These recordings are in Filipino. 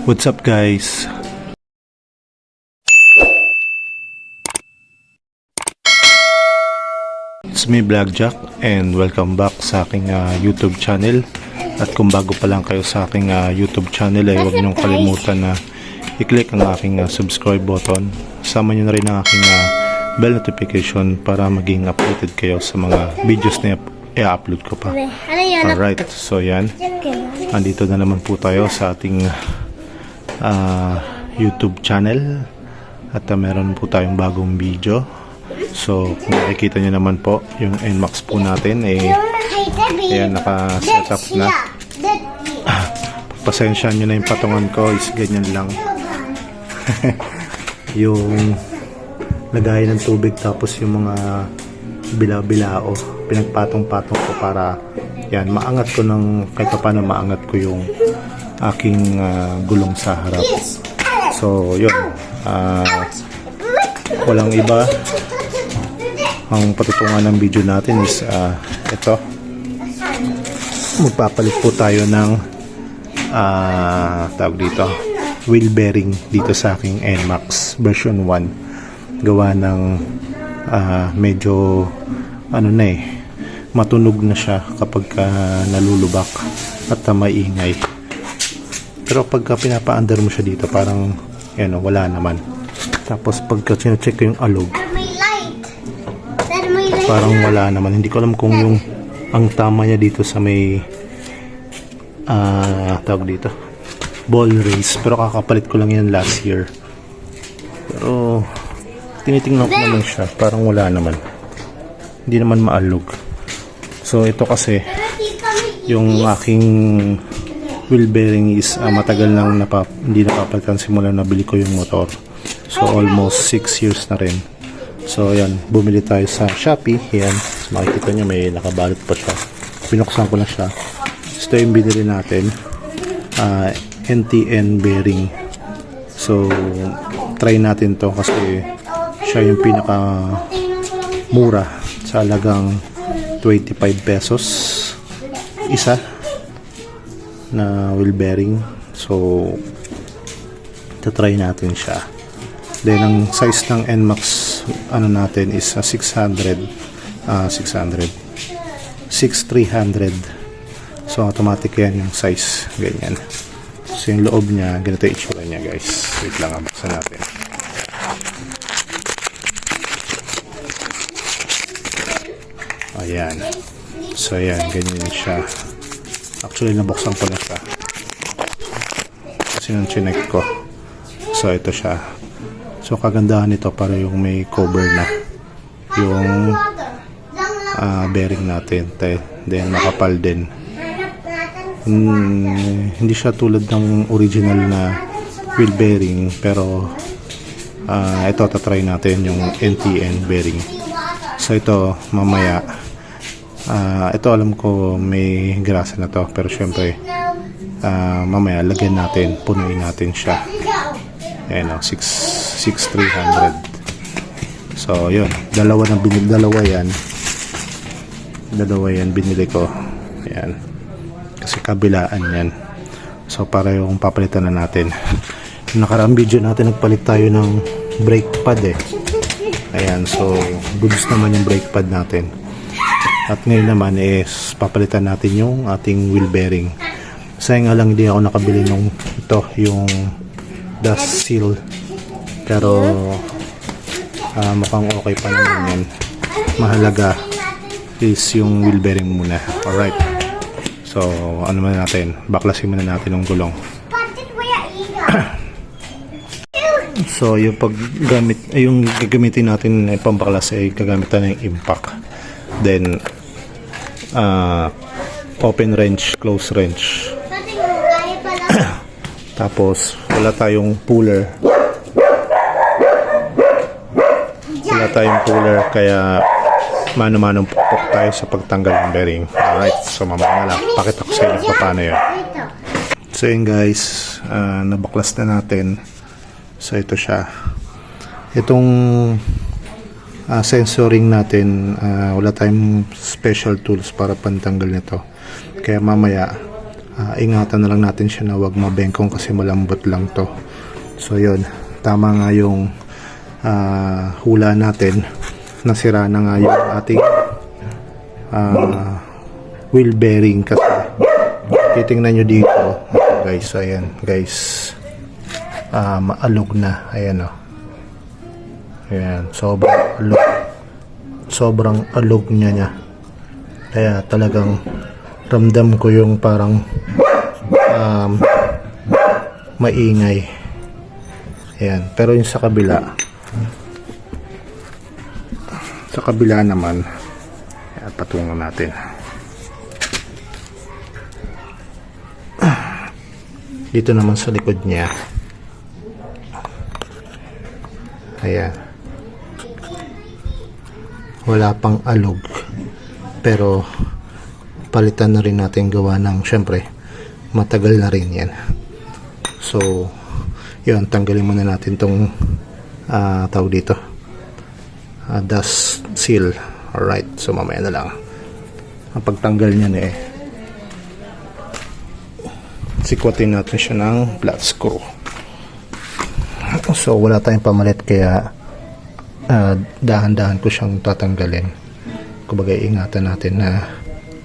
What's up guys? It's me Blackjack and welcome back sa aking YouTube channel. At kung bago pa lang kayo sa aking YouTube channel ay huwag niyong kalimutan na i-click ang aking subscribe button. Sama niyo na rin ang aking bell notification para maging updated kayo sa mga videos na i-upload ko pa. Alright, so yan. Andito na naman po tayo sa ating YouTube channel at meron po tayong bagong video. So kung makikita nyo naman po yung NMAX po natin ayan, naka-set up na. Pasensya nyo na yung patungan ko is ganyan lang. Yung lagay ng tubig tapos yung mga bila-bilao pinagpatong-patong ko para yan, maangat ko ng kahit pa paano maangat ko yung aking gulong sa harap. So yun, walang iba, ang patutungan ng video natin is ito, magpapalit po tayo ng tawag dito, wheel bearing dito sa aking NMAX version 1. Gawa ng medyo ano na matunog na siya kapag nalulubak at maingay. Pero pagka pinapa-under mo siya dito parang yan, wala naman. Tapos pagka sinecheck ko yung alog parang wala naman. Hindi ko alam kung yung ang tama niya dito sa may tawag dito ball race, pero kakapalit ko lang yan last year. Pero tinitingnan ko naman siya parang wala naman, hindi naman maalog. So ito kasi yung aking wheel bearing is matagal nang hindi napapalitan simula nabili ko yung motor. So almost 6 years na rin. So yan, bumili tayo sa Shopee. Yan, so, makikita nyo may nakabalot pa siya. Binuksan ko na siya. Ito yung binili natin, NTN bearing. So try natin to kasi siya yung pinaka mura sa halagang 25 pesos isa na wheel bearing. So try natin siya. Then ang size ng NMAX ano natin is 6300. So automatic yan yung size, ganyan. So yung loob niya, ganito yung itsura niya guys. Wait lang, buksan natin. Ayan. So ayan, ganyan siya. Actually nabuksan ko na siya kasi nung chinek ko. So ito siya. So kagandahan nito para yung may cover na yung bearing natin. Then makapal din. Hindi siya tulad ng original na wheel bearing, pero ito tatry natin yung NTN bearing. So ito mamaya ito alam ko may grasa na to, pero syempre mamaya lagyan natin, punuin natin siya. Ayan o, 6,300. So yun, dalawa yan binili ko. Ayan, kasi kabilaan yan. So para yung papalitan na natin. Yung nakaraang video natin nagpalit tayo ng brake pad Ayan, so goods naman yung brake pad natin. At ngayon naman is papalitan natin yung ating wheel bearing. Sayang nga lang hindi ako nakabili nung ito, yung dust seal. Pero mukhang okay pa naman yan. Mahalaga is yung wheel bearing muna. Alright. So ano muna natin, baklasin muna natin yung gulong. So yung paggamit, yung gagamitin natin na pambaklas ay gagamitan ng impact. Then open wrench, close wrench. Tapos wala tayong puller. Kaya mano-manong pukpok tayo sa pagtanggal ng bearing. Alright, so mamaya na lang pakita ko sa inyo kung paano yun. So yun guys, nabaklas na natin. So ito siya. Itong sensoring natin, wala tayong special tools para pantanggal nito. Kaya mamaya ingatan na lang natin siya na wag mabengkong kasi malambot lang to. So yun, tama nga yung hula natin, nasira na nga yung ating wheel bearing kasi titingnan nyo dito guys, ayan guys, maalog na, ayan o, ayan, sobrang alog niya, kaya talagang ramdam ko yung parang maingay, ayan. Pero yung sa kabila naman, ayan, patungan natin. Dito naman sa likod niya, ayan, wala pang alog, pero palitan na rin natin gawa ng, syempre matagal na rin yan. So yun, tanggalin muna natin tong tawag dito, dust seal. Alright, so mamaya na lang ang pagtanggal niyan sikwatin natin siya ng flat screw. So wala tayong pamalit, kaya dahan-dahan ko siyang tatanggalin. Kumbaga ingatan natin na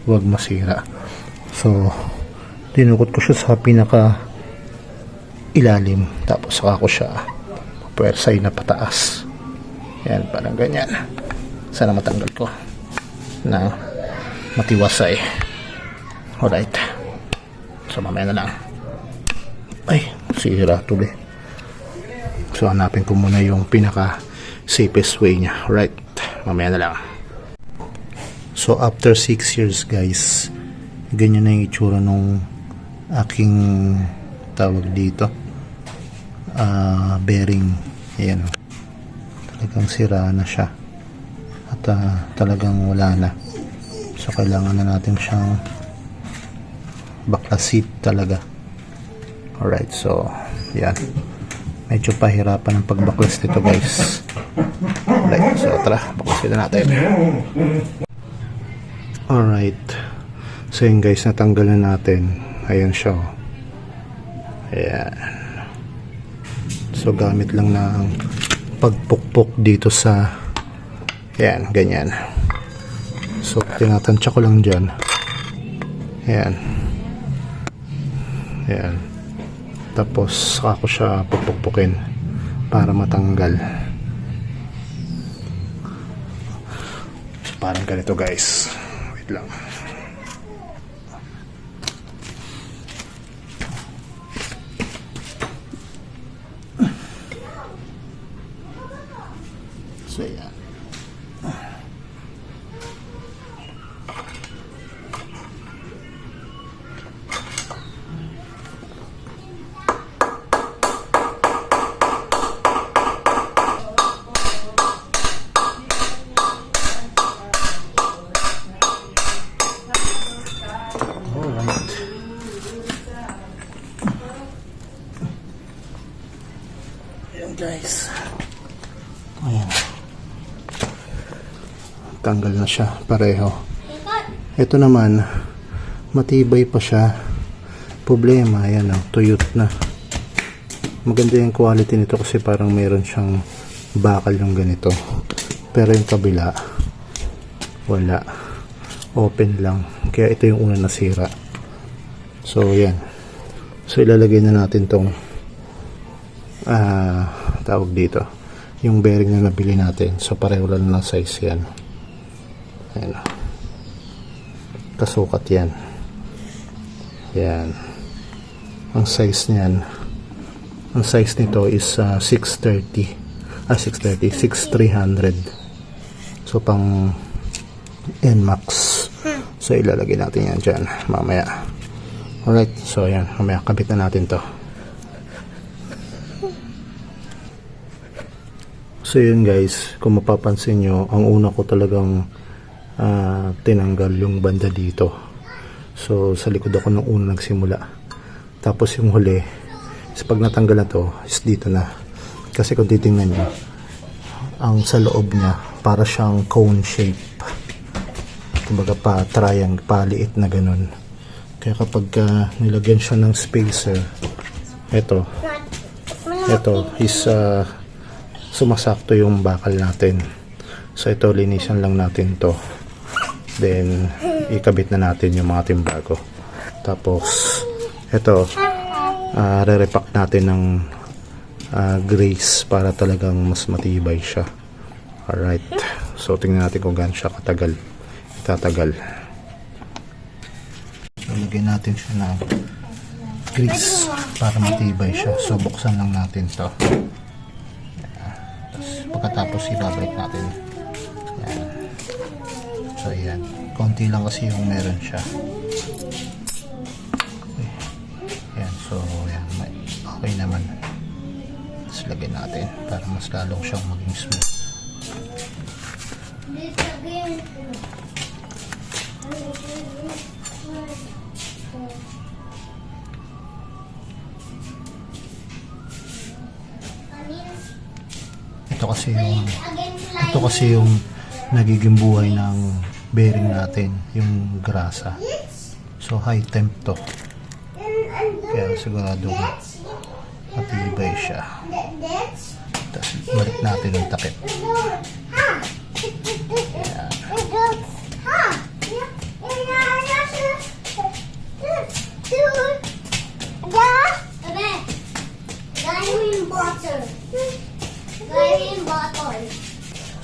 huwag masira. So dinukot ko siya sa pinaka ilalim, tapos saka ko siya pwersay na pataas. Yan, parang ganyan. Sana matanggal ko na matiwasay. Alright, so mamaya na lang. Ay, sira tuloy. So hanapin ko muna yung pinaka safest way niya. Right, mamaya na lang. So after 6 years guys, ganyan na yung itsura nung aking tawag dito bearing. Ayan, talagang sira na siya at talagang wala na. So kailangan na natin siyang baklasit talaga. Alright, so yan, medyo pahirapan ang pagbaklas nito guys. Alright, so tara, baklasin na natin. Alright, so yun guys, natanggal na natin. Ayan siya, ayan. So gamit lang ng pagpukpok dito sa, ayan, ganyan. So tinatansya ko lang dyan, ayan, ayan. Tapos saka ko siya pupukpukin para matanggal. So parang ganito guys, wait lang. So yan. Ayan guys, ayan, tanggal na siya pareho. Ito naman matibay pa siya, problema ayan, tuyot na. Maganda yung quality nito kasi parang meron siyang bakal yung ganito, pero yung kabila wala, open lang, kaya ito yung una nasira. So yan, so ilalagay na natin tong tawag dito, yung bearing na nabili natin. So pareho lang ng size yan, ayan, kasukat yan, yan ang size niyan. Ang size nito is 630, 6300. So pang NMAX. So ilalagay natin yan dyan mamaya. Alright, so yan, mamaya kabit na natin to. So yun guys, kung mapapansin nyo, ang una ko talagang tinanggal yung banda dito. So sa likod ako nung una nagsimula. Tapos yung huli is pag natanggal na to, is dito na. Kasi kung titingnan nyo, ang sa loob niya para siyang cone shape, kumbaga pa triangle, paliit na ganun. Kaya kapag nilagyan siya ng spacer, ito is sumasakto yung bakal natin. So ito, linisan lang natin to, then ikabit na natin yung mga timbago. Tapos ito, re-repack natin ng grease para talagang mas matibay siya. Alright, so tingnan natin kung gaano siya itatagal. So lagyan natin siya ng grease para matibay siya. So buksan lang natin to. Pagkatapos ibabalik natin. Yan. So yan, konti lang kasi yung meron siya. Okay. Yan, so yan, okay naman. Tapos lagyan natin para mas lalong siyang maging smooth. Ito kasi yung nagiging buhay ng bearing natin, yung grasa. So high temp to. Kaya sigurado matibay siya. Tapos balik natin yung takip. Ayan.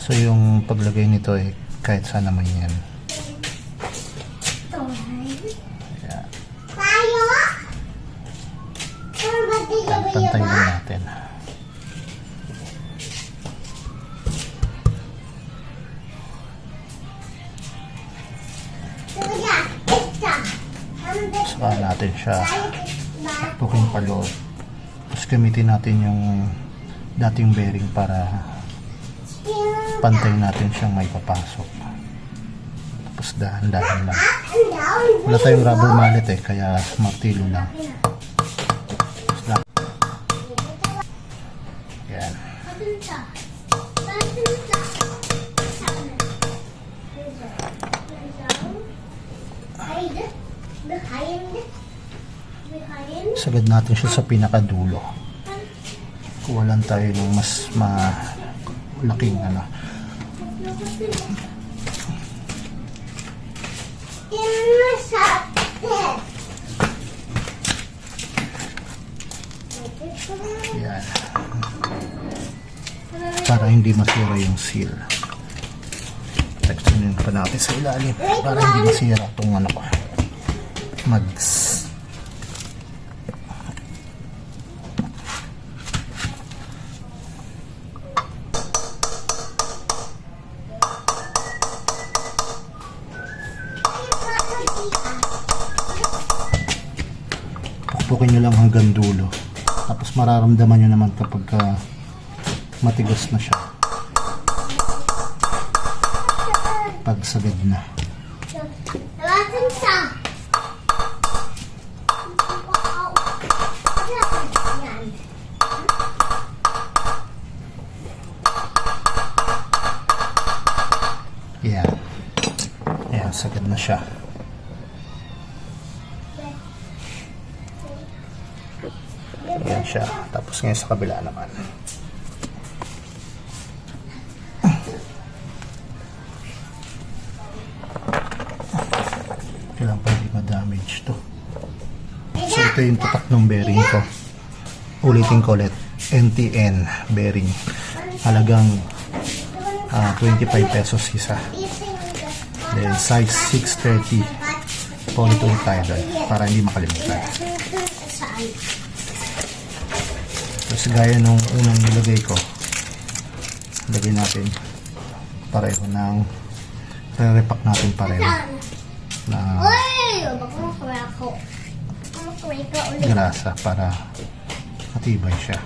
So yung paglagay nito ay kahit saan naman yan. Ayan. Pantay din natin. Saka natin siya tuking paloob. Tapos gamitin natin yung dating bearing para pantay natin siyang may papasok. Tapos dahan-dahan lang. Wala tayong rubber mallet kaya martilo lang. Yan. Sagad natin siya sa pinakadulo. Kuwalan tayo ng mas malaking Yan. Para hindi masira yung seal. Texturin pa natin sa ilalim para hindi masira itong mags. Pukpukin nyo lang hanggang dulo. Tapos mararamdaman nyo naman kapag matigas na siya. Pag sagad na. Yan. Yan, sagad na siya. Yan siya. Tapos ngayon sa kabila naman. Kailangan pa hindi ma-damage to. So ito yung tatak ng bearing ko. Ulitin ko ulit. NTN bearing. Halagang 25 pesos isa. Then size 630 polytonic para hindi makalimutan. Tapos gaya nung unang nilagay ko, lagay natin pareho ng re-repack natin pareho na grasa para matibay siya.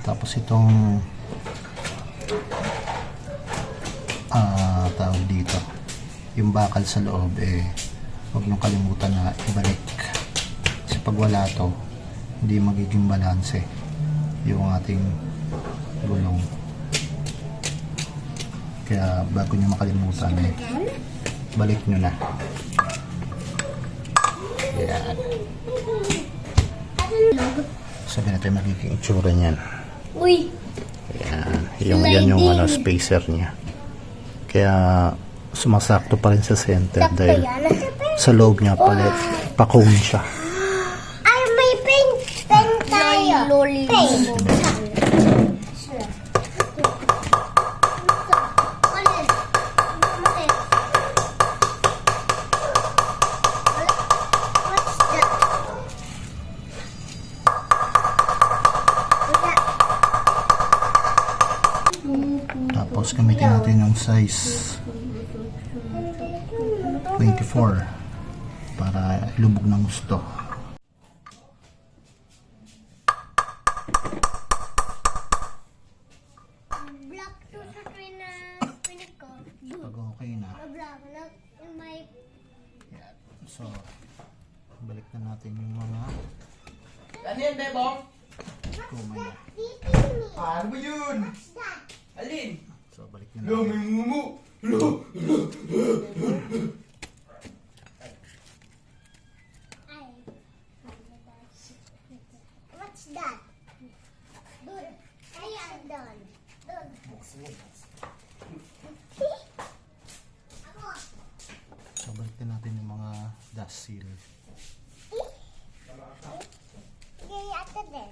Tapos itong tawag dito, yung bakal sa loob huwag niyong kalimutan na ibalik. Kasi pag wala to, hindi magiging balanse yung ating gulong. Kaya bago nyo makalimutan, balik nyo na. Yan. Sabi natin magiging itsura niyan. Uy! Yan yung ano, spacer niya. Kaya sumasakto pa rin sa center dahil sa loob niya palit pa-cone siya. Ay, may pen tayo. Pen. Tapos gamitin natin yung size 24 para ilubog ng gusto. Black to sa pinig ko. Pag okay na, Black na may yan. So, balik na natin yung mga Ano yan, Bebong? kumay na. Ano ba yun? Alin? So, balik na Lo, natin. may mumu. What's that? Doon. Ayan, doon. Doon. Ako. So, balik na natin yung mga dust seal. Hindi ata din.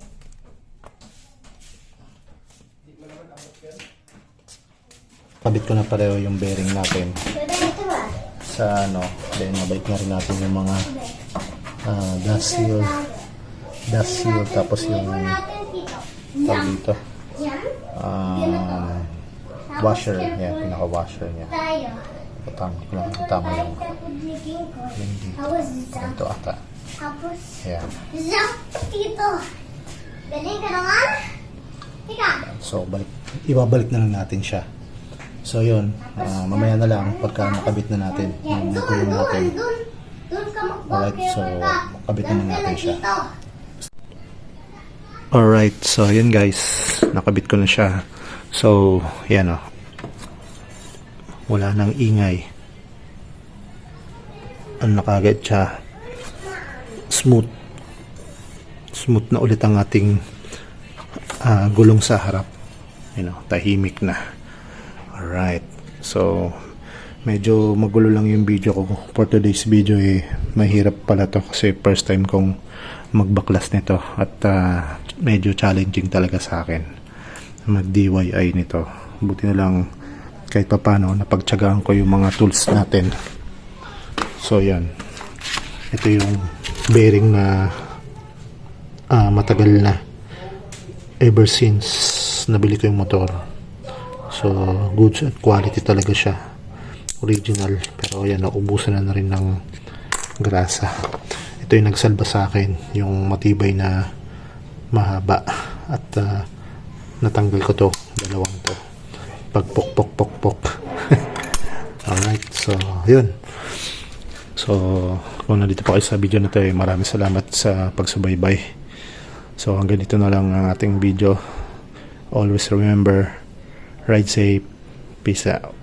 Kabit ko na pareho yung bearing natin Pero ito ba? sa ano, then nabalik na rin natin yung mga dust seal, tapos yung Natin dito. tawag dito, Yan. washer niya, pinaka-washer niya. Tayo. Tama ko lang, tama yung hindi. Tapos Ito ata. Tapos Ayan. zap dito. Galing ka naman. Tika. So, ibabalik na lang natin siya. So, yun. Mamaya na lang pagka nakabit na natin yung gulong natin. Doon ka Alright, so kabit na natin siya. dito. Alright, so yun guys. Nakabit ko na siya. So, yan o. Wala nang ingay. Ano na kagad siya. Smooth. Smooth na ulit ang ating gulong sa harap. Tahimik na. Alright. So, medyo magulo lang yung video ko. For today's video mahirap pala to kasi first time kong magbaklas nito at medyo challenging talaga sa akin mag DIY nito. Buti na lang kahit papano napagtyagaan ko yung mga tools natin. So yan, ito yung bearing na matagal na, ever since nabili ko yung motor. So goods and quality talaga siya, original. Pero yan, naubusan na rin ng grasa. Ito yung nagsalba sa akin, yung matibay na mahaba, at natanggal ko to, dalawang to, pag pok. Alright, so yun. So kung nandito pa kayo sa video na to, maraming salamat sa pagsubaybay. So hanggang dito na lang ang ating video. Always remember, ride safe, peace out.